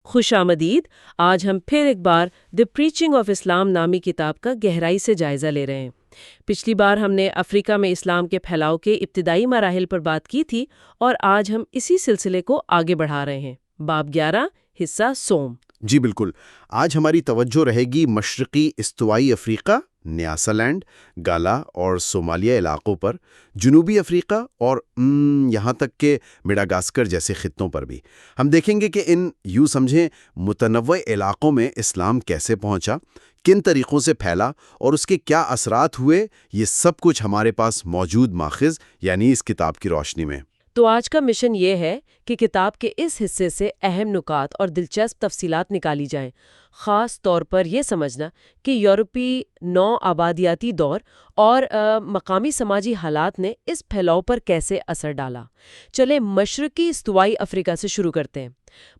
خوش آمدید۔ آج ہم پھر ایک بار دی پریچنگ آف اسلام نامی کتاب کا گہرائی سے جائزہ لے رہے ہیں۔ پچھلی بار ہم نے افریقہ میں اسلام کے پھیلاؤ کے ابتدائی مراحل پر بات کی تھی، اور آج ہم اسی سلسلے کو آگے بڑھا رہے ہیں۔ باب 11 حصہ سوم۔ جی بالکل، آج ہماری توجہ رہے گی مشرقی استوائی افریقہ، نیاسالینڈ، گالا اور صومالیہ علاقوں پر، جنوبی افریقہ اور یہاں تک کہ میڈاگاسکر جیسے خطوں پر بھی۔ ہم دیکھیں گے کہ ان یوں سمجھیں متنوع علاقوں میں اسلام کیسے پہنچا، کن طریقوں سے پھیلا اور اس کے کیا اثرات ہوئے۔ یہ سب کچھ ہمارے پاس موجود ماخذ یعنی اس کتاب کی روشنی میں۔ تو آج کا مشن یہ ہے کہ کتاب کے اس حصے سے اہم نکات اور دلچسپ تفصیلات نکالی جائیں، خاص طور پر یہ سمجھنا کہ یورپی نو آبادیاتی دور اور مقامی سماجی حالات نے اس پھیلاؤ پر کیسے اثر ڈالا۔ چلیں مشرقی استوائی افریقہ سے شروع کرتے ہیں۔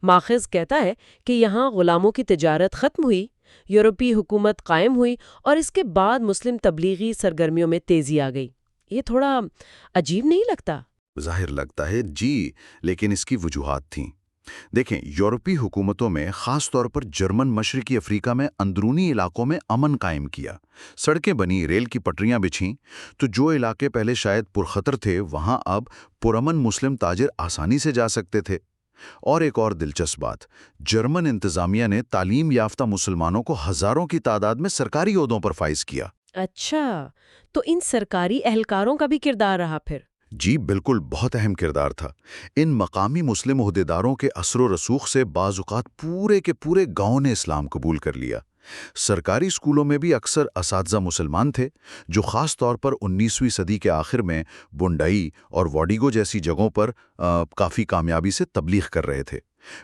ماخذ کہتا ہے کہ یہاں غلاموں کی تجارت ختم ہوئی، یورپی حکومت قائم ہوئی اور اس کے بعد مسلم تبلیغی سرگرمیوں میں تیزی آ گئی۔ یہ تھوڑا عجیب نہیں لگتا؟ ظاہر لگتا ہے جی، لیکن اس کی وجوہات تھیں۔ دیکھیں، یورپی حکومتوں میں خاص طور پر جرمن مشرقی افریقہ میں اندرونی علاقوں میں امن قائم کیا، سڑکیں بنی، ریل کی پٹریاں بچھیں، تو جو علاقے پہلے شاید پرخطر تھے وہاں اب پرامن مسلم تاجر آسانی سے جا سکتے تھے۔ اور ایک اور دلچسپ بات، جرمن انتظامیہ نے تعلیم یافتہ مسلمانوں کو ہزاروں کی تعداد میں سرکاری عہدوں پر فائز کیا۔ اچھا، تو ان سرکاری اہلکاروں کا بھی کردار رہا پھر؟ جی بالکل، بہت اہم کردار تھا۔ ان مقامی مسلم عہدیداروں کے اثر و رسوخ سے بعض اوقات پورے کے پورے گاؤں نے اسلام قبول کر لیا۔ سرکاری اسکولوں میں بھی اکثر اساتذہ مسلمان تھے، جو خاص طور پر 19ویں صدی کے آخر میں بونڈائی اور واڈیگو جیسی جگہوں پر کافی کامیابی سے تبلیغ کر رہے تھے۔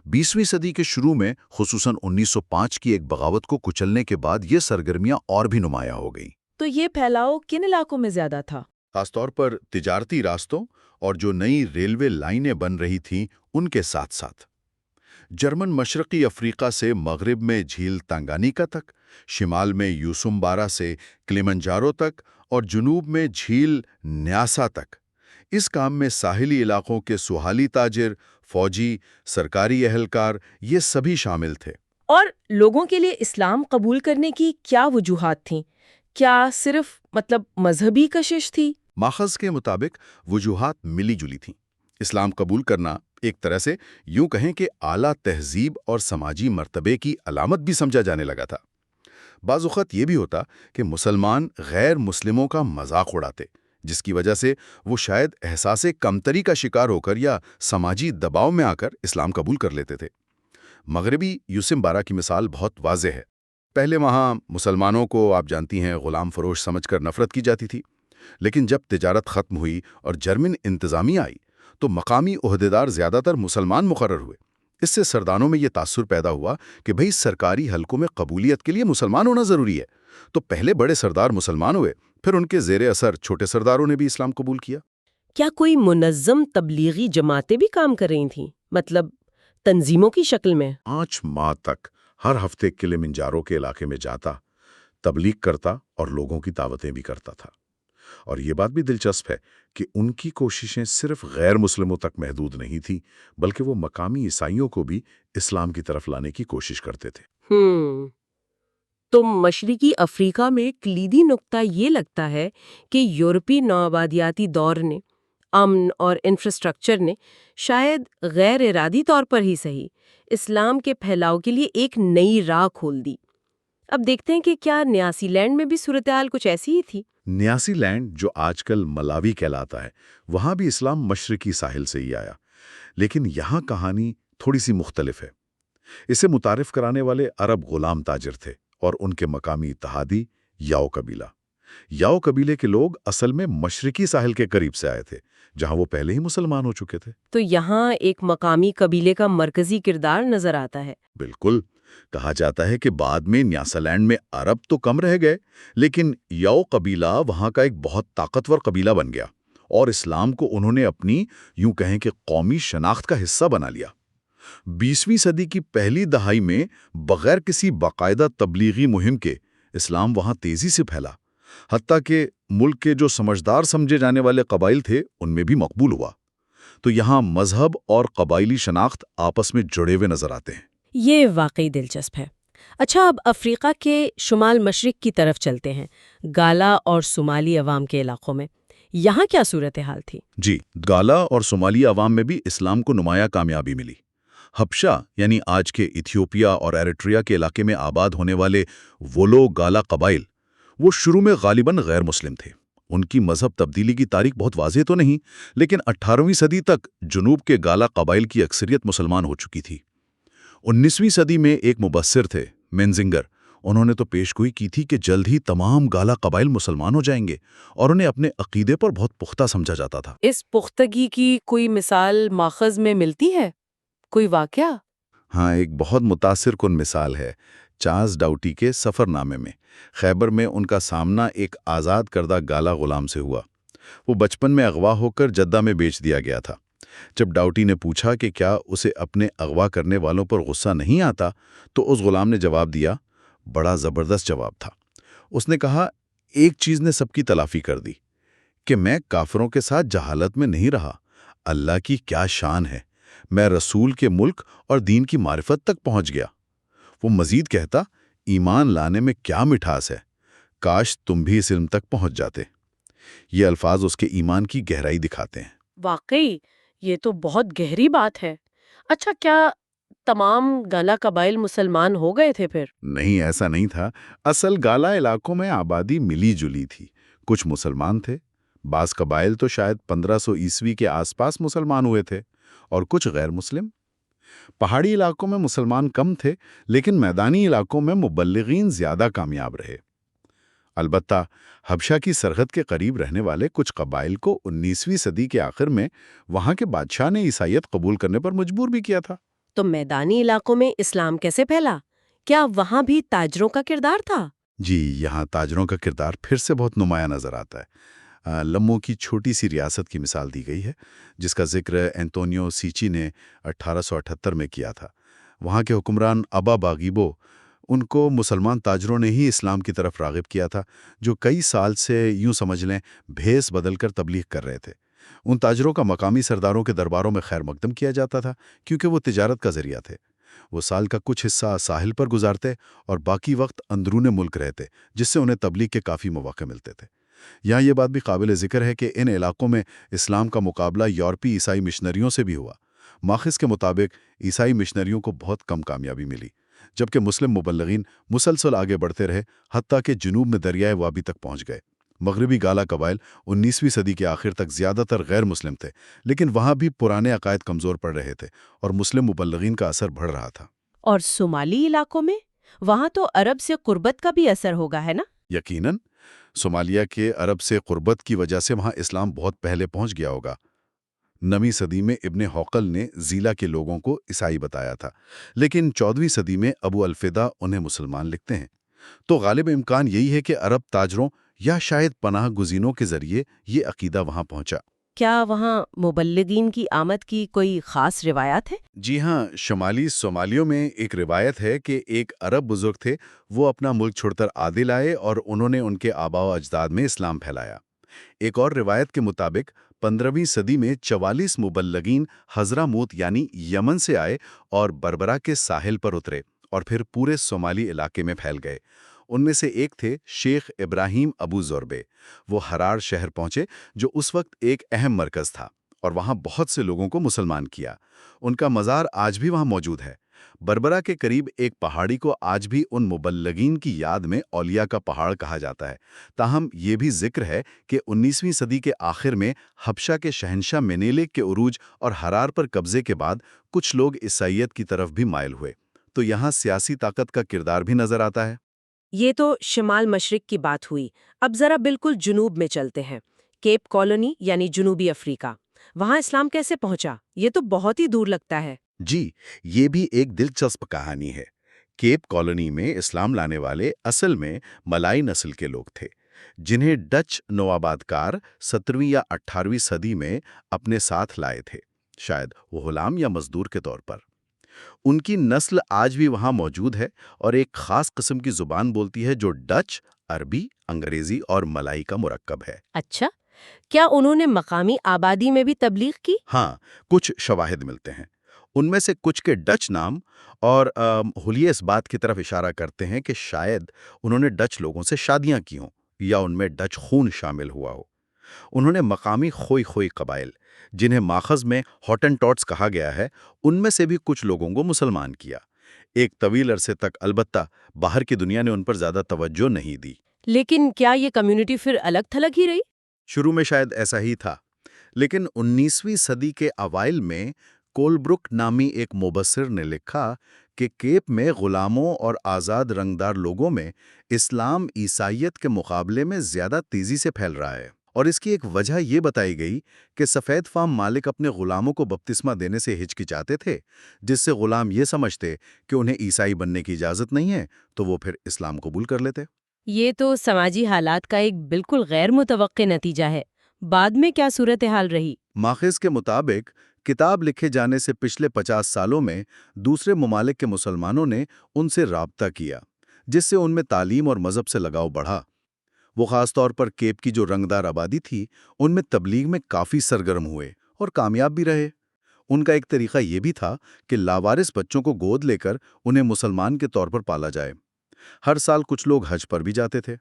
20ویں صدی کے شروع میں خصوصاً 1905 کی ایک بغاوت کو کچلنے کے بعد یہ سرگرمیاں اور بھی نمایاں ہو گئیں۔ تو یہ پھیلاؤ کن علاقوں میں زیادہ تھا؟ خاص طور پر تجارتی راستوں اور جو نئی ریلوے لائنیں بن رہی تھیں ان کے ساتھ ساتھ۔ جرمن مشرقی افریقہ سے مغرب میں جھیل تانگانیکا تک، شمال میں یوسمبارا سے کلیمنجارو تک اور جنوب میں جھیل نیاسا تک۔ اس کام میں ساحلی علاقوں کے سوہالی تاجر، فوجی، سرکاری اہلکار یہ سبھی شامل تھے۔ اور لوگوں کے لیے اسلام قبول کرنے کی کیا وجوہات تھیں؟ کیا صرف مذہبی کشش تھی؟ ماخذ کے مطابق وجوہات ملی جلی تھیں۔ اسلام قبول کرنا ایک طرح سے یوں کہیں کہ اعلیٰ تہذیب اور سماجی مرتبے کی علامت بھی سمجھا جانے لگا تھا۔ بعض اوقات یہ بھی ہوتا کہ مسلمان غیر مسلموں کا مذاق اڑاتے، جس کی وجہ سے وہ شاید احساس کمتری کا شکار ہو کر یا سماجی دباؤ میں آ کر اسلام قبول کر لیتے تھے۔ مغربی یوسمبارا کی مثال بہت واضح ہے۔ پہلے وہاں مسلمانوں کو آپ جانتی ہیں غلام فروش سمجھ کر نفرت کی جاتی تھی، لیکن جب تجارت ختم ہوئی اور جرمن انتظامیہ آئی تو مقامی عہدیدار زیادہ تر مسلمان مقرر ہوئے۔ اس سے سرداروں میں یہ تاثر پیدا ہوا کہ بھئی سرکاری حلقوں میں قبولیت کے لیے مسلمان ہونا ضروری ہے۔ تو پہلے بڑے سردار مسلمان ہوئے، پھر ان کے زیر اثر چھوٹے سرداروں نے بھی اسلام قبول کیا۔ کیا کوئی منظم تبلیغی جماعتیں بھی کام کر رہی تھیں؟ تنظیموں کی شکل میں؟ 5 ماہ تک ہر ہفتے کلیمنجارو کے علاقے میں جاتا، تبلیغ کرتا اور لوگوں کی دعوتیں بھی کرتا تھا۔ اور یہ بات بھی دلچسپ ہے کہ ان کی کوششیں صرف غیر مسلموں تک محدود نہیں تھیں، بلکہ وہ مقامی عیسائیوں کو بھی اسلام کی طرف لانے کی کوشش کرتے تھے۔ تو مشرقی افریقہ میں کلیدی نقطہ یہ لگتا ہے کہ یورپی نوآبادیاتی دور نے، امن اور انفراسٹرکچر نے، شاید غیر ارادی طور پر ہی صحیح، اسلام کے پھیلاؤ کے لیے ایک نئی راہ کھول دی۔ اب دیکھتے ہیں کہ کیا نیاسی لینڈ میں بھی صورتحال کچھ ایسی ہی تھی؟ نیاسی لینڈ، جو آج کل ملاوی کہلاتا ہے، وہاں بھی اسلام مشرقی ساحل سے ہی آیا، لیکن یہاں کہانی تھوڑی سی مختلف ہے۔ اسے متعارف کرانے والے عرب غلام تاجر تھے اور ان کے مقامی اتحادی یاؤ قبیلہ۔ یاؤ قبیلے کے لوگ اصل میں مشرقی ساحل کے قریب سے آئے تھے، جہاں وہ پہلے ہی مسلمان ہو چکے تھے۔ تو یہاں ایک مقامی قبیلے کا مرکزی کردار نظر آتا ہے۔ بالکل، کہا جاتا ہے کہ بعد میں نیاسالینڈ میں عرب تو کم رہ گئے، لیکن یاؤ قبیلہ وہاں کا ایک بہت طاقتور قبیلہ بن گیا اور اسلام کو انہوں نے اپنی یوں کہیں کہ قومی شناخت کا حصہ بنا لیا۔ 20ویں صدی کی پہلی دہائی میں بغیر کسی باقاعدہ تبلیغی مہم کے اسلام وہاں تیزی سے پھیلا، حتیٰ کہ ملک کے جو سمجھدار سمجھے جانے والے قبائل تھے ان میں بھی مقبول ہوا۔ تو یہاں مذہب اور قبائلی شناخت آپس میں جڑے ہوئے نظر آتے ہیں۔ یہ واقعی دلچسپ ہے۔ اچھا، اب افریقہ کے شمال مشرق کی طرف چلتے ہیں، گالا اور صومالی عوام کے علاقوں میں یہاں کیا صورتحال تھی؟ جی، گالا اور صومالی عوام میں بھی اسلام کو نمایاں کامیابی ملی۔ حبشہ یعنی آج کے ایتھیوپیا اور ایریٹریا کے علاقے میں آباد ہونے والے وہ لوگ گالا قبائل، وہ شروع میں غالباً غیر مسلم تھے۔ ان کی مذہب تبدیلی کی تاریخ بہت واضح تو نہیں، لیکن 18ویں صدی تک جنوب کے گالا قبائل کی اکثریت مسلمان ہو چکی تھی۔ 19ویں صدی میں ایک مبصر تھے، مینزنگر، انہوں نے تو پیش گوئی کی تھی کہ جلد ہی تمام گالا قبائل مسلمان ہو جائیں گے، اور انہیں اپنے عقیدے پر بہت پختہ سمجھا جاتا تھا۔ اس پختگی کی کوئی مثال ماخذ میں ملتی ہے؟ کوئی واقعہ؟ ہاں، ایک بہت متاثر کن مثال ہے چارلس ڈاؤٹی کے سفر نامے میں۔ خیبر میں ان کا سامنا ایک آزاد کردہ گالا غلام سے ہوا۔ وہ بچپن میں اغوا ہو کر جدہ میں بیچ دیا گیا تھا۔ جب ڈاؤٹی نے پوچھا کہ کیا اسے اپنے اغوا کرنے والوں پر غصہ نہیں آتا، تو اس غلام نے جواب دیا، بڑا زبردست جواب تھا۔ اس نے کہا، ایک چیز نے سب کی تلافی کر دی، کہ میں کافروں کے ساتھ جہالت میں نہیں رہا۔ اللہ کی کیا شان ہے، میں رسول کے ملک اور دین کی معرفت تک پہنچ گیا۔ وہ مزید کہتا، ایمان لانے میں کیا مٹھاس ہے، کاش تم بھی اس علم تک پہنچ جاتے۔ یہ الفاظ اس کے ایمان کی گہرائی دکھاتے ہیں۔ واقعی یہ تو بہت گہری بات ہے۔ اچھا، کیا تمام گالا قبائل مسلمان ہو گئے تھے پھر؟ نہیں، ایسا نہیں تھا۔ اصل گالا علاقوں میں آبادی ملی جلی تھی۔ کچھ مسلمان تھے، بعض قبائل تو شاید 1500 عیسوی کے آس پاس مسلمان ہوئے تھے، اور کچھ غیر مسلم۔ پہاڑی علاقوں میں مسلمان کم تھے، لیکن میدانی علاقوں میں مبلغین زیادہ کامیاب رہے۔ البتہ حبشہ کی سرحد کے قریب رہنے والے کچھ قبائل کو 19ویں صدی کے آخر میں وہاں کے بادشاہ نے عیسائیت قبول کرنے پر مجبور بھی کیا تھا۔ تو میدانی علاقوں میں اسلام کیسے پھیلا؟ کیا وہاں بھی تاجروں کا کردار تھا؟ جی، یہاں تاجروں کا کردار پھر سے بہت نمایاں نظر آتا ہے۔ لمو کی چھوٹی سی ریاست کی مثال دی گئی ہے، جس کا ذکر اینتونیو سیچی نے 1878 میں کیا تھا۔ وہاں کے حکمران ابا باغیبو، ان کو مسلمان تاجروں نے ہی اسلام کی طرف راغب کیا تھا، جو کئی سال سے یوں سمجھ لیں بھیس بدل کر تبلیغ کر رہے تھے۔ ان تاجروں کا مقامی سرداروں کے درباروں میں خیر مقدم کیا جاتا تھا، کیونکہ وہ تجارت کا ذریعہ تھے۔ وہ سال کا کچھ حصہ ساحل پر گزارتے اور باقی وقت اندرون ملک رہتے، جس سے انہیں تبلیغ کے کافی مواقع ملتے تھے۔ یہاں یہ بات بھی قابل ذکر ہے کہ ان علاقوں میں اسلام کا مقابلہ یورپی عیسائی مشنریوں سے بھی ہوا۔ ماخذ کے مطابق عیسائی مشنریوں کو بہت کم کامیابی ملی، جبکہ مسلم مبلغین مسلسل آگے بڑھتے رہے، حتیٰ کہ جنوب میں دریائے وابی تک پہنچ گئے۔ مغربی گالا قبائل 19ویں صدی کے آخر تک زیادہ تر غیر مسلم تھے، لیکن وہاں بھی پرانے عقائد کمزور پڑ رہے تھے اور مسلم مبلغین کا اثر بڑھ رہا تھا۔ اور صومالی علاقوں میں وہاں تو عرب سے قربت کا بھی اثر ہوگا، ہے نا؟ یقیناً، صومالیہ کے عرب سے قربت کی وجہ سے وہاں اسلام بہت پہلے پہنچ گیا ہوگا۔ 9ویں صدی میں ابن حوقل نے زیلا کے لوگوں کو عیسائی بتایا تھا، لیکن 14ویں صدی میں ابو الفدا انہیں مسلمان لکھتے ہیں۔ تو غالب امکان یہی ہے کہ عرب تاجروں یا شاید پناہ گزینوں کے ذریعے یہ عقیدہ وہاں پہنچا۔ کیا وہاں مبلغین کی آمد کی کوئی خاص روایات ہے؟ جی ہاں، شمالی صومالیوں میں ایک روایت ہے کہ ایک عرب بزرگ تھے، وہ اپنا ملک چھوڑ کر عادل آئے اور انہوں نے ان کے آباء و اجداد میں اسلام پھیلایا۔ ایک اور روایت کے مطابق 15ویں صدی میں 44 مبلغین حضرموت یعنی یمن سے آئے اور بربرا کے ساحل پر اترے اور پھر پورے صومالی علاقے میں پھیل گئے۔ ان میں سے ایک تھے شیخ ابراہیم ابو زوربے۔ وہ ہرار شہر پہنچے، جو اس وقت ایک اہم مرکز تھا، اور وہاں بہت سے لوگوں کو مسلمان کیا۔ ان کا مزار آج بھی وہاں موجود ہے۔ بربرا کے قریب ایک پہاڑی کو آج بھی ان مبلغین کی یاد میں اولیاء کا پہاڑ کہا جاتا ہے۔ تاہم یہ بھی ذکر ہے کہ 19ویں صدی کے آخر میں حبشہ کے شہنشاہ منیلک کے عروج اور ہرار پر قبضے کے بعد کچھ لوگ عیسائیت کی طرف بھی مائل ہوئے، تو یہاں سیاسی طاقت کا کردار بھی نظر آتا ہے۔ یہ تو شمال مشرق کی بات ہوئی۔ اب ذرا بالکل جنوب میں چلتے ہیں، کیپ کالونی یعنی جنوبی افریقہ۔ وہاں اسلام کیسے پہنچا؟ یہ تو بہت ہی دور لگتا ہے۔ جی، یہ بھی ایک دلچسپ کہانی ہے۔ کیپ کالونی میں اسلام لانے والے اصل میں ملائی نسل کے لوگ تھے، جنہیں ڈچ نوآباد کار 17ویں یا 18ویں صدی میں اپنے ساتھ لائے تھے، شاید وہ غلام یا مزدور کے طور پر۔ ان کی نسل آج بھی وہاں موجود ہے اور ایک خاص قسم کی زبان بولتی ہے جو ڈچ، عربی، انگریزی اور ملائی کا مرکب ہے۔ اچھا، کیا انہوں نے مقامی آبادی میں بھی تبلیغ کی؟ ہاں، کچھ شواہد ملتے ہیں۔ ان میں سے کچھ کے ڈچ نام اور حلیے اس بات کی طرف اشارہ کرتے ہیں کہ شاید انہوں نے ڈچ لوگوں سے شادیاں کی ہوں یا ان میں ڈچ خون شامل ہوا ہو۔ انہوں نے مقامی خوئی قبائل، جنہیں ماخذ میں ہاٹنٹوٹس کہا گیا ہے، ان میں سے بھی کچھ لوگوں کو مسلمان کیا۔ ایک طویل عرصے تک البتہ باہر کی دنیا نے ان پر زیادہ توجہ نہیں دی۔ لیکن کیا یہ کمیونٹی پھر الگ تھلگ ہی رہی؟ شروع میں شاید ایسا ہی تھا، لیکن 19ویں صدی کے اوائل میں کولبرک نامی ایک مبصر نے لکھا کہ کیپ میں غلاموں اور آزاد رنگدار لوگوں میں اسلام عیسائیت کے مقابلے میں زیادہ تیزی سے پھیل رہا ہے، اور اس کی ایک وجہ یہ بتائی گئی کہ سفید فام مالک اپنے غلاموں کو بپتسمہ دینے سے ہچکچاتے تھے، جس سے غلام یہ سمجھتے کہ انہیں عیسائی بننے کی اجازت نہیں ہے، تو وہ پھر اسلام قبول کر لیتے۔ یہ تو سماجی حالات کا ایک بالکل غیر متوقع نتیجہ ہے۔ بعد میں کیا صورتحال رہی؟ ماخذ کے مطابق کتاب لکھے جانے سے پچھلے 50 سالوں میں دوسرے ممالک کے مسلمانوں نے ان سے رابطہ کیا، جس سے ان میں تعلیم اور مذہب سے لگاؤ بڑھا۔ وہ خاص طور پر کیپ کی جو رنگدار آبادی تھی، ان میں تبلیغ میں کافی سرگرم ہوئے اور کامیاب بھی رہے۔ ان کا ایک طریقہ یہ بھی تھا کہ لاوارث بچوں کو گود لے کر انہیں مسلمان کے طور پر پالا جائے۔ ہر سال کچھ لوگ حج پر بھی جاتے تھے،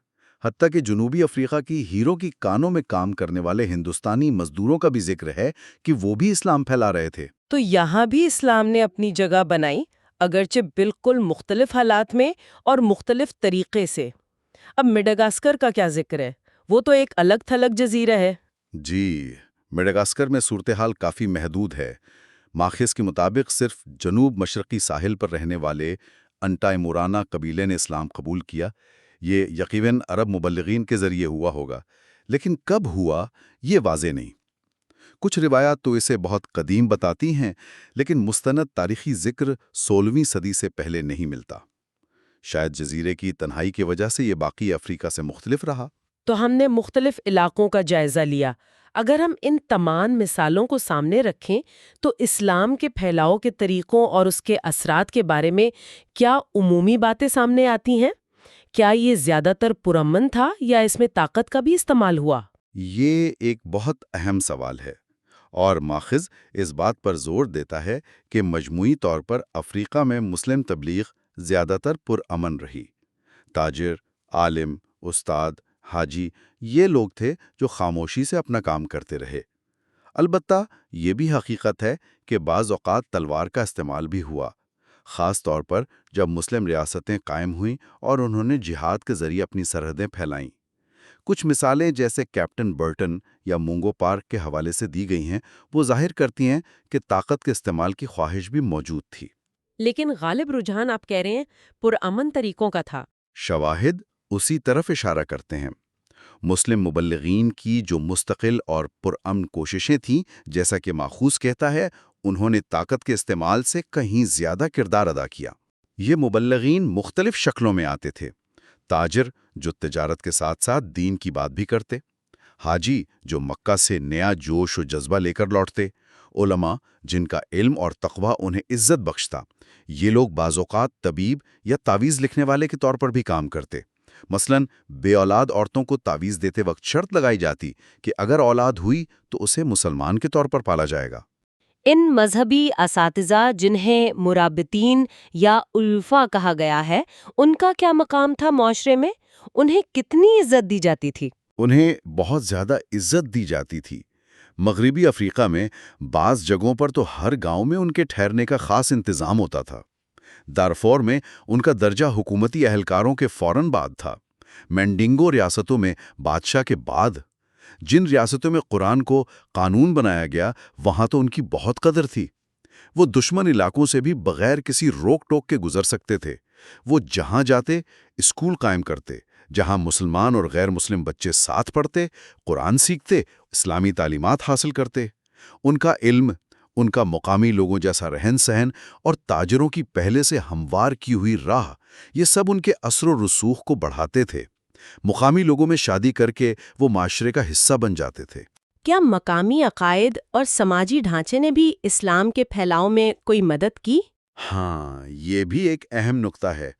حتیٰ کہ جنوبی افریقہ کی ہیرو کی کانوں میں کام کرنے والے ہندوستانی مزدوروں کا بھی ذکر ہے کہ وہ بھی اسلام پھیلا رہے تھے۔ تو یہاں بھی اسلام نے اپنی جگہ بنائی، اگرچہ بالکل مختلف حالات میں اور مختلف طریقے سے۔ اب میڈاگاسکر کا کیا ذکر ہے؟ وہ تو ایک الگ تھلگ جزیرہ ہے۔ جی، میڈاگاسکر میں صورتحال کافی محدود ہے۔ ماخذ کے مطابق صرف جنوب مشرقی ساحل پر رہنے والے انٹائی مورانا قبیلے نے اسلام قبول کیا۔ یہ یقیناً عرب مبلغین کے ذریعے ہوا ہوگا، لیکن کب ہوا یہ واضح نہیں۔ کچھ روایات تو اسے بہت قدیم بتاتی ہیں، لیکن مستند تاریخی ذکر 16ویں صدی سے پہلے نہیں ملتا۔ شاید جزیرے کی تنہائی کی وجہ سے یہ باقی افریقہ سے مختلف رہا۔ تو ہم نے مختلف علاقوں کا جائزہ لیا۔ اگر ہم ان تمام مثالوں کو سامنے رکھیں تو اسلام کے پھیلاؤ کے طریقوں اور اس کے اثرات کے بارے میں کیا عمومی باتیں سامنے آتی ہیں؟ کیا یہ زیادہ تر پرامن تھا یا اس میں طاقت کا بھی استعمال ہوا؟ یہ ایک بہت اہم سوال ہے، اور ماخذ اس بات پر زور دیتا ہے کہ مجموعی طور پر افریقہ میں مسلم تبلیغ زیادہ تر پرامن رہی۔ تاجر، عالم، استاد، حاجی یہ لوگ تھے جو خاموشی سے اپنا کام کرتے رہے۔ البتہ یہ بھی حقیقت ہے کہ بعض اوقات تلوار کا استعمال بھی ہوا، خاص طور پر جب مسلم ریاستیں قائم ہوئیں اور انہوں نے جہاد کے ذریعے اپنی سرحدیں پھیلائیں۔ کچھ مثالیں جیسے کیپٹن برٹن یا مونگو پارک کے حوالے سے دی گئی ہیں، وہ ظاہر کرتی ہیں کہ طاقت کے استعمال کی خواہش بھی موجود تھی۔ لیکن غالب رجحان آپ کہہ رہے ہیں پرامن طریقوں کا تھا۔ شواہد اسی طرف اشارہ کرتے ہیں۔ مسلم مبلغین کی جو مستقل اور پرامن کوششیں تھیں، جیسا کہ ماخوذ کہتا ہے، انہوں نے طاقت کے استعمال سے کہیں زیادہ کردار ادا کیا۔ یہ مبلغین مختلف شکلوں میں آتے تھے۔ تاجر جو تجارت کے ساتھ ساتھ دین کی بات بھی کرتے، حاجی جو مکہ سے نیا جوش و جذبہ لے کر لوٹتے، علماء جن کا علم اور تقوی انہیں عزت بخشتا۔ یہ لوگ بعض اوقات طبیب یا تعویذ لکھنے والے کے طور پر بھی کام کرتے۔ مثلاً بے اولاد عورتوں کو تعویذ دیتے وقت شرط لگائی جاتی کہ اگر اولاد ہوئی تو اسے مسلمان کے طور پر پالا جائے گا۔ ان مذہبی اساتذہ جنہیں مرابطین یا علفاء کہا گیا ہے، ان کا کیا مقام تھا معاشرے میں؟ انہیں کتنی عزت دی جاتی تھی؟ انہیں بہت زیادہ عزت دی جاتی تھی۔ مغربی افریقہ میں بعض جگہوں پر تو ہر گاؤں میں ان کے ٹھہرنے کا خاص انتظام ہوتا تھا۔ دارفور میں ان کا درجہ حکومتی اہلکاروں کے فوراً بعد تھا۔ مینڈنگو ریاستوں میں بادشاہ کے بعد۔ جن ریاستوں میں قرآن کو قانون بنایا گیا، وہاں تو ان کی بہت قدر تھی۔ وہ دشمن علاقوں سے بھی بغیر کسی روک ٹوک کے گزر سکتے تھے۔ وہ جہاں جاتے اسکول قائم کرتے، جہاں مسلمان اور غیر مسلم بچے ساتھ پڑھتے، قرآن سیکھتے، اسلامی تعلیمات حاصل کرتے۔ ان کا علم، ان کا مقامی لوگوں جیسا رہن سہن اور تاجروں کی پہلے سے ہموار کی ہوئی راہ، یہ سب ان کے اثر و رسوخ کو بڑھاتے تھے۔ مقامی لوگوں میں شادی کر کے وہ معاشرے کا حصہ بن جاتے تھے۔ کیا مقامی عقائد اور سماجی ڈھانچے نے بھی اسلام کے پھیلاؤ میں کوئی مدد کی؟ ہاں، یہ بھی ایک اہم نقطہ ہے۔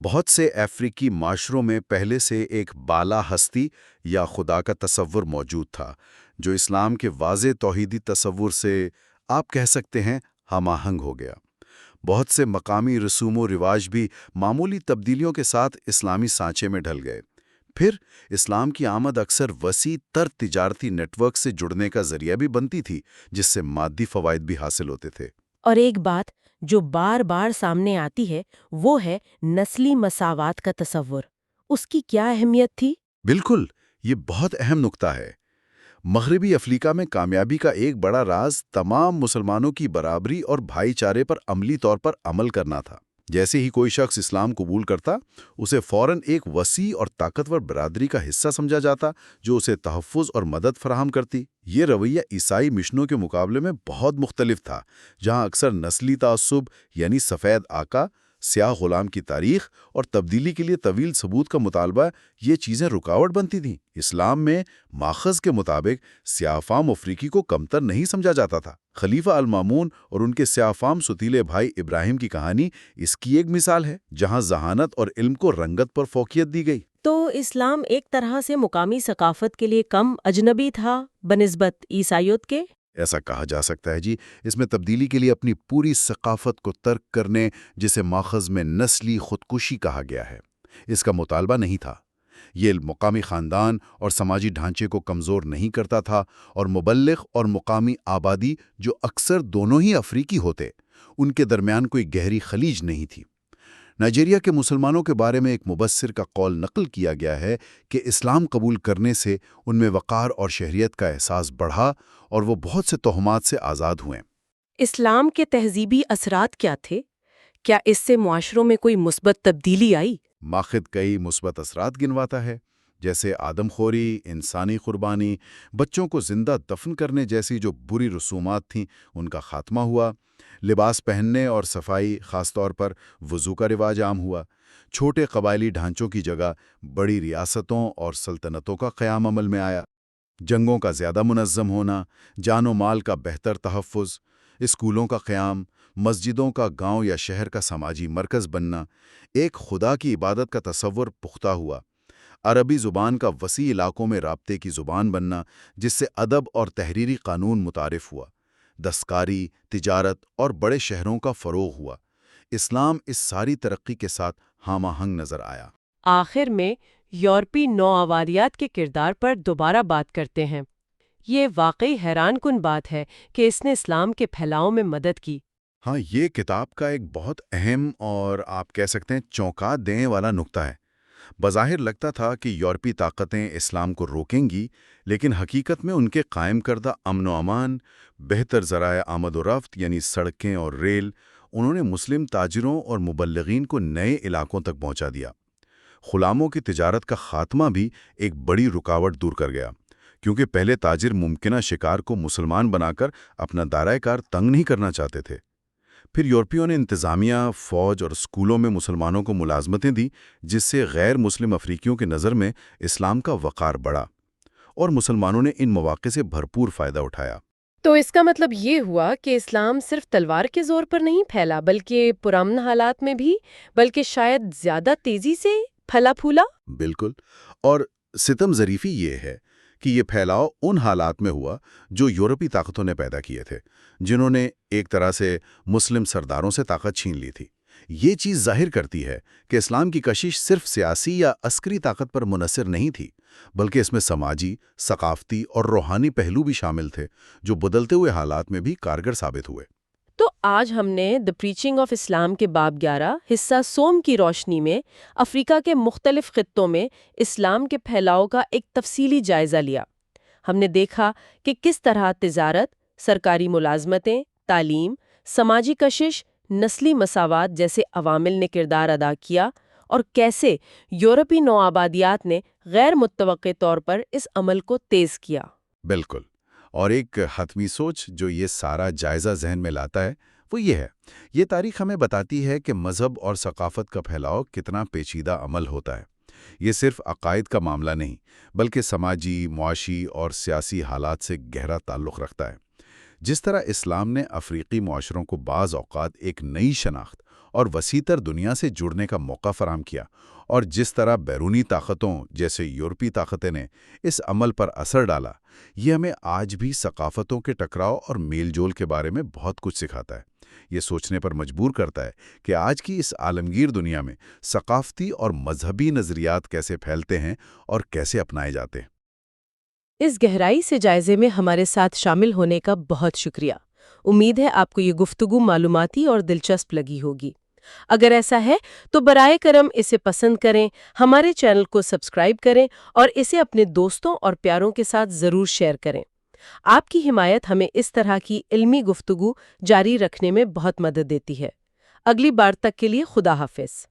بہت سے افریقی معاشروں میں پہلے سے ایک بالا ہستی یا خدا کا تصور موجود تھا، جو اسلام کے واضح توحیدی تصور سے آپ کہہ سکتے ہیں ہم آہنگ ہو گیا۔ بہت سے مقامی رسوم و رواج بھی معمولی تبدیلیوں کے ساتھ اسلامی سانچے میں ڈھل گئے۔ پھر اسلام کی آمد اکثر وسیع تر تجارتی نیٹ ورک سے جڑنے کا ذریعہ بھی بنتی تھی، جس سے مادی فوائد بھی حاصل ہوتے تھے۔ اور ایک بات جو بار بار سامنے آتی ہے وہ ہے نسلی مساوات کا تصور۔ اس کی کیا اہمیت تھی؟ بالکل، یہ بہت اہم نکتہ ہے۔ مغربی افریقہ میں کامیابی کا ایک بڑا راز تمام مسلمانوں کی برابری اور بھائی چارے پر عملی طور پر عمل کرنا تھا۔ جیسے ہی کوئی شخص اسلام قبول کرتا، اسے فوراً ایک وسیع اور طاقتور برادری کا حصہ سمجھا جاتا جو اسے تحفظ اور مدد فراہم کرتی۔ یہ رویہ عیسائی مشنوں کے مقابلے میں بہت مختلف تھا، جہاں اکثر نسلی تعصب یعنی سفید آقا، سیاہ غلام کی تاریخ اور تبدیلی کے لیے طویل ثبوت کا مطالبہ یہ چیزیں رکاوٹ بنتی تھیں۔ اسلام میں ماخذ کے مطابق سیاہ فام افریقی کو کمتر نہیں سمجھا جاتا تھا۔ خلیفہ المامون اور ان کے سیاہ فام ستیلے بھائی ابراہیم کی کہانی اس کی ایک مثال ہے، جہاں ذہانت اور علم کو رنگت پر فوقیت دی گئی۔ تو اسلام ایک طرح سے مقامی ثقافت کے لیے کم اجنبی تھا بنسبت عیسائیت کے؟ ایسا کہا جا سکتا ہے جی۔ اس میں تبدیلی کے لیے اپنی پوری ثقافت کو ترک کرنے، جسے ماخذ میں نسلی خودکشی کہا گیا ہے، اس کا مطالبہ نہیں تھا۔ یہ مقامی خاندان اور سماجی ڈھانچے کو کمزور نہیں کرتا تھا، اور مبلغ اور مقامی آبادی جو اکثر دونوں ہی افریقی ہوتے، ان کے درمیان کوئی گہری خلیج نہیں تھی۔ نائجیریا کے مسلمانوں کے بارے میں ایک مبصر کا قول نقل کیا گیا ہے کہ اسلام قبول کرنے سے ان میں وقار اور شہریت کا احساس بڑھا اور وہ بہت سے تہمات سے آزاد ہوئے۔ اسلام کے تہذیبی اثرات کیا تھے؟ کیا اس سے معاشروں میں کوئی مثبت تبدیلی آئی؟ ماخذ کئی مثبت اثرات گنواتا ہے، جیسے آدم خوری، انسانی قربانی، بچوں کو زندہ دفن کرنے جیسی جو بری رسومات تھیں ان کا خاتمہ ہوا، لباس پہننے اور صفائی، خاص طور پر وضو کا رواج عام ہوا، چھوٹے قبائلی ڈھانچوں کی جگہ بڑی ریاستوں اور سلطنتوں کا قیام عمل میں آیا، جنگوں کا زیادہ منظم ہونا، جان و مال کا بہتر تحفظ، اسکولوں کا قیام، مسجدوں کا گاؤں یا شہر کا سماجی مرکز بننا، ایک خدا کی عبادت کا تصور پختہ ہوا، عربی زبان کا وسیع علاقوں میں رابطے کی زبان بننا جس سے ادب اور تحریری قانون متعارف ہوا، دستکاری، تجارت اور بڑے شہروں کا فروغ ہوا۔ اسلام اس ساری ترقی کے ساتھ ہم آہنگ نظر آیا۔ آخر میں یورپی نوآبادیات کے کردار پر دوبارہ بات کرتے ہیں۔ یہ واقعی حیران کن بات ہے کہ اس نے اسلام کے پھیلاؤ میں مدد کی۔ ہاں، یہ کتاب کا ایک بہت اہم اور آپ کہہ سکتے ہیں چونکا دینے والا نقطہ ہے۔ بظاہر لگتا تھا کہ یورپی طاقتیں اسلام کو روکیں گی، لیکن حقیقت میں ان کے قائم کردہ امن و امان، بہتر ذرائع آمد و رفت یعنی سڑکیں اور ریل، انہوں نے مسلم تاجروں اور مبلغین کو نئے علاقوں تک پہنچا دیا۔ غلاموں کی تجارت کا خاتمہ بھی ایک بڑی رکاوٹ دور کر گیا، کیونکہ پہلے تاجر ممکنہ شکار کو مسلمان بنا کر اپنا دائرہ کار تنگ نہیں کرنا چاہتے تھے۔ پھر یورپیوں نے انتظامیہ، فوج اور اسکولوں میں مسلمانوں کو ملازمتیں دی، جس سے غیر مسلم افریقیوں کی نظر میں اسلام کا وقار بڑھا، اور مسلمانوں نے ان مواقع سے بھرپور فائدہ اٹھایا۔ تو اس کا مطلب یہ ہوا کہ اسلام صرف تلوار کے زور پر نہیں پھیلا، بلکہ پرامن حالات میں بھی، بلکہ شاید زیادہ تیزی سے پھلا پھولا۔ بالکل، اور ستم ظریفی یہ ہے کہ یہ پھیلاؤ ان حالات میں ہوا جو یورپی طاقتوں نے پیدا کیے تھے، جنہوں نے ایک طرح سے مسلم سرداروں سے طاقت چھین لی تھی۔ یہ چیز ظاہر کرتی ہے کہ اسلام کی کشش صرف سیاسی یا عسکری طاقت پر منحصر نہیں تھی، بلکہ اس میں سماجی، ثقافتی اور روحانی پہلو بھی شامل تھے، جو بدلتے ہوئے حالات میں بھی کارگر ثابت ہوئے۔ تو آج ہم نے دی پریچنگ آف اسلام کے باب 11 حصہ سوم کی روشنی میں افریقہ کے مختلف خطوں میں اسلام کے پھیلاؤ کا ایک تفصیلی جائزہ لیا۔ ہم نے دیکھا کہ کس طرح تجارت، سرکاری ملازمتیں، تعلیم، سماجی کشش، نسلی مساوات جیسے عوامل نے کردار ادا کیا، اور کیسے یورپی نوآبادیات نے غیر متوقع طور پر اس عمل کو تیز کیا۔ بالکل، اور ایک حتمی سوچ جو یہ سارا جائزہ ذہن میں لاتا ہے وہ یہ ہے، یہ تاریخ ہمیں بتاتی ہے کہ مذہب اور ثقافت کا پھیلاؤ کتنا پیچیدہ عمل ہوتا ہے۔ یہ صرف عقائد کا معاملہ نہیں، بلکہ سماجی، معاشی اور سیاسی حالات سے گہرا تعلق رکھتا ہے۔ جس طرح اسلام نے افریقی معاشروں کو بعض اوقات ایک نئی شناخت اور وسیع تر دنیا سے جڑنے کا موقع فراہم کیا، اور جس طرح بیرونی طاقتوں جیسے یورپی طاقتیں نے اس عمل پر اثر ڈالا، یہ ہمیں آج بھی ثقافتوں کے ٹکراؤ اور میل جول کے بارے میں بہت کچھ سکھاتا ہے۔ یہ سوچنے پر مجبور کرتا ہے کہ آج کی اس عالمگیر دنیا میں ثقافتی اور مذہبی نظریات کیسے پھیلتے ہیں اور کیسے اپنائے جاتے ہیں۔ اس گہرائی سے جائزے میں ہمارے ساتھ شامل ہونے کا بہت شکریہ۔ امید ہے آپ کو یہ گفتگو معلوماتی اور دلچسپ لگی ہوگی۔ اگر ایسا ہے تو برائے کرم اسے پسند کریں، ہمارے چینل کو سبسکرائب کریں اور اسے اپنے دوستوں اور پیاروں کے ساتھ ضرور شیئر کریں۔ آپ کی حمایت ہمیں اس طرح کی علمی گفتگو جاری رکھنے میں بہت مدد دیتی ہے۔ اگلی بار تک کے لیے خدا حافظ۔